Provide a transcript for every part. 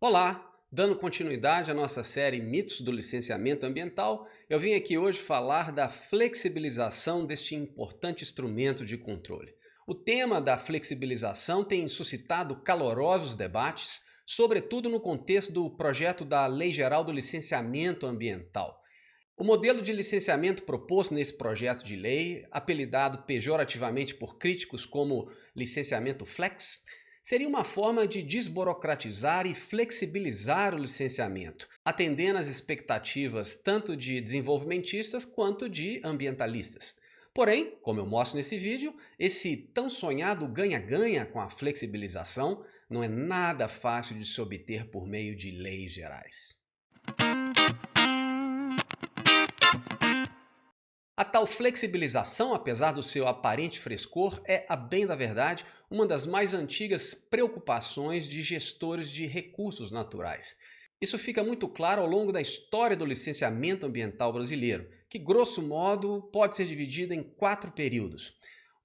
Olá! Dando continuidade à nossa série Mitos do Licenciamento Ambiental, eu vim aqui hoje falar da flexibilização deste importante instrumento de controle. O tema da flexibilização tem suscitado calorosos debates, sobretudo no contexto do projeto da Lei Geral do Licenciamento Ambiental. O modelo de licenciamento proposto nesse projeto de lei, apelidado pejorativamente por críticos como licenciamento flex, seria uma forma de desburocratizar e flexibilizar o licenciamento, atendendo às expectativas tanto de desenvolvimentistas quanto de ambientalistas. Porém, como eu mostro nesse vídeo, esse tão sonhado ganha-ganha com a flexibilização não é nada fácil de se obter por meio de leis gerais. A tal flexibilização, apesar do seu aparente frescor, é, a bem da verdade, uma das mais antigas preocupações de gestores de recursos naturais. Isso fica muito claro ao longo da história do licenciamento ambiental brasileiro, que, grosso modo, pode ser dividido em 4 períodos.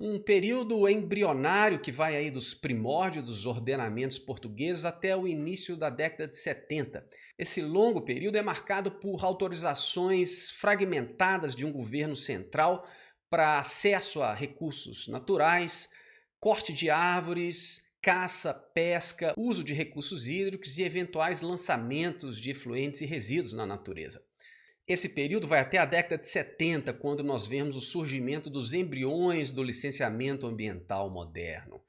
Um período embrionário que vai aí dos primórdios dos ordenamentos portugueses até o início da década de 70. Esse longo período é marcado por autorizações fragmentadas de um governo central para acesso a recursos naturais, corte de árvores, caça, pesca, uso de recursos hídricos e eventuais lançamentos de efluentes e resíduos na natureza. Esse período vai até a década de 70, quando nós vemos o surgimento dos embriões do licenciamento ambiental moderno.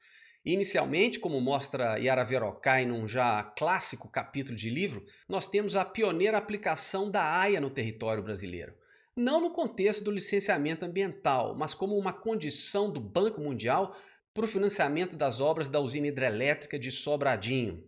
Inicialmente, como mostra Yara Verocai num já clássico capítulo de livro, nós temos a pioneira aplicação da AIA no território brasileiro. Não no contexto do licenciamento ambiental, mas como uma condição do Banco Mundial para o financiamento das obras da usina hidrelétrica de Sobradinho.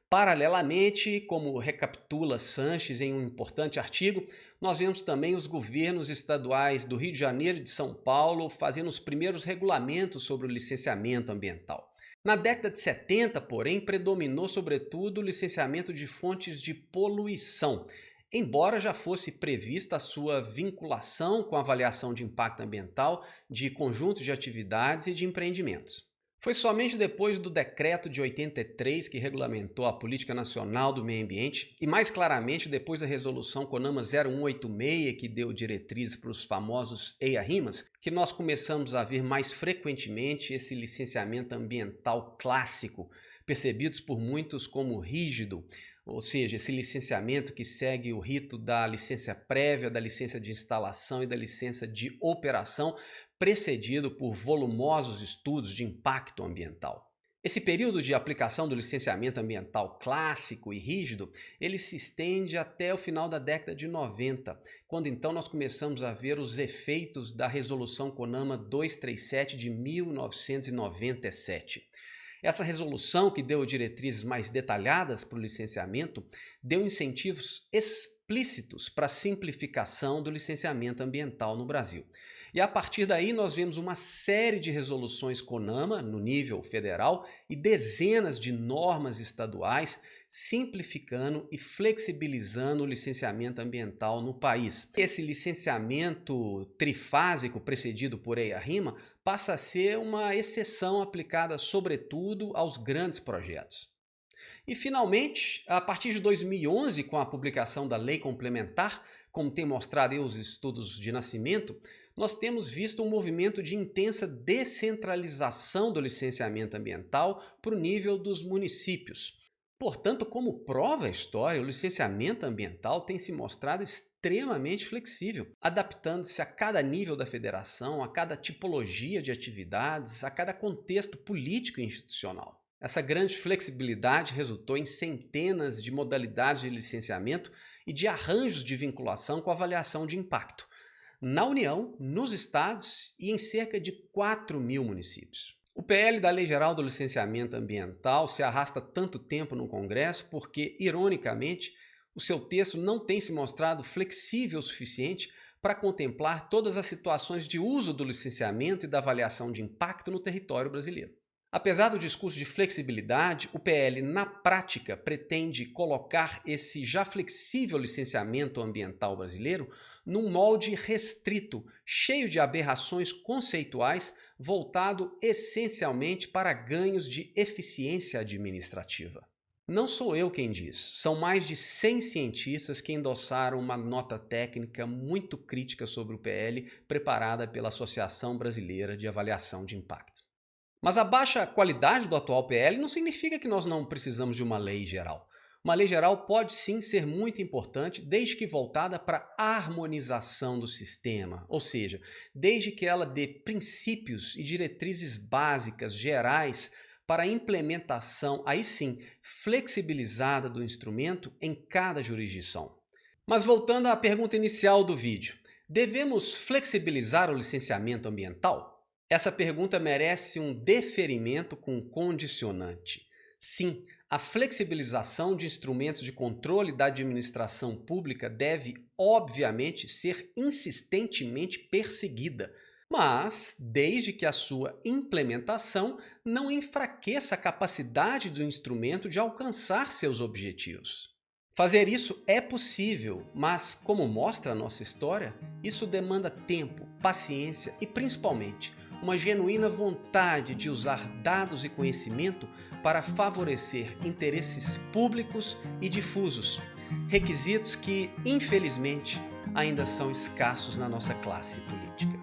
Paralelamente, como recapitula Sanches em um importante artigo, nós vemos também os governos estaduais do Rio de Janeiro e de São Paulo fazendo os primeiros regulamentos sobre o licenciamento ambiental. Na década de 70, porém, predominou sobretudo o licenciamento de fontes de poluição, embora já fosse prevista a sua vinculação com a avaliação de impacto ambiental de conjuntos de atividades e de empreendimentos. Foi somente depois do Decreto de 83 que regulamentou a Política Nacional do Meio Ambiente e, mais claramente, depois da Resolução CONAMA 0186, que deu diretrizes para os famosos EIA-RIMAs, que nós começamos a ver mais frequentemente esse licenciamento ambiental clássico, percebidos por muitos como rígido, ou seja, esse licenciamento que segue o rito da licença prévia, da licença de instalação e da licença de operação, precedido por volumosos estudos de impacto ambiental. Esse período de aplicação do licenciamento ambiental clássico e rígido, ele se estende até o final da década de 90, quando então nós começamos a ver os efeitos da Resolução CONAMA 237 de 1997. Essa resolução, que deu diretrizes mais detalhadas para o licenciamento, deu incentivos explícitos para a simplificação do licenciamento ambiental no Brasil. E a partir daí nós vemos uma série de resoluções CONAMA no nível federal e dezenas de normas estaduais simplificando e flexibilizando o licenciamento ambiental no país. Esse licenciamento trifásico precedido por EIA-RIMA passa a ser uma exceção aplicada sobretudo aos grandes projetos. E, finalmente, a partir de 2011, com a publicação da Lei Complementar, como tem mostrado aí os estudos de nascimento, nós temos visto um movimento de intensa descentralização do licenciamento ambiental para o nível dos municípios. Portanto, como prova a história, o licenciamento ambiental tem se mostrado extremamente flexível, adaptando-se a cada nível da federação, a cada tipologia de atividades, a cada contexto político e institucional. Essa grande flexibilidade resultou em centenas de modalidades de licenciamento e de arranjos de vinculação com avaliação de impacto, na União, nos estados e em cerca de 4.000 municípios. O PL da Lei Geral do Licenciamento Ambiental se arrasta tanto tempo no Congresso porque, ironicamente, o seu texto não tem se mostrado flexível o suficiente para contemplar todas as situações de uso do licenciamento e da avaliação de impacto no território brasileiro. Apesar do discurso de flexibilidade, o PL, na prática, pretende colocar esse já flexível licenciamento ambiental brasileiro num molde restrito, cheio de aberrações conceituais, voltado essencialmente para ganhos de eficiência administrativa. Não sou eu quem diz, são mais de 100 cientistas que endossaram uma nota técnica muito crítica sobre o PL, preparada pela Associação Brasileira de Avaliação de Impacto. Mas a baixa qualidade do atual PL não significa que nós não precisamos de uma lei geral. Uma lei geral pode sim ser muito importante, desde que voltada para a harmonização do sistema, ou seja, desde que ela dê princípios e diretrizes básicas, gerais, para a implementação, aí sim, flexibilizada do instrumento em cada jurisdição. Mas voltando à pergunta inicial do vídeo, devemos flexibilizar o licenciamento ambiental? Essa pergunta merece um deferimento com condicionante. Sim, a flexibilização de instrumentos de controle da administração pública deve, obviamente, ser insistentemente perseguida, mas desde que a sua implementação não enfraqueça a capacidade do instrumento de alcançar seus objetivos. Fazer isso é possível, mas, como mostra a nossa história, isso demanda tempo, paciência e, principalmente, uma genuína vontade de usar dados e conhecimento para favorecer interesses públicos e difusos, requisitos que, infelizmente, ainda são escassos na nossa classe política.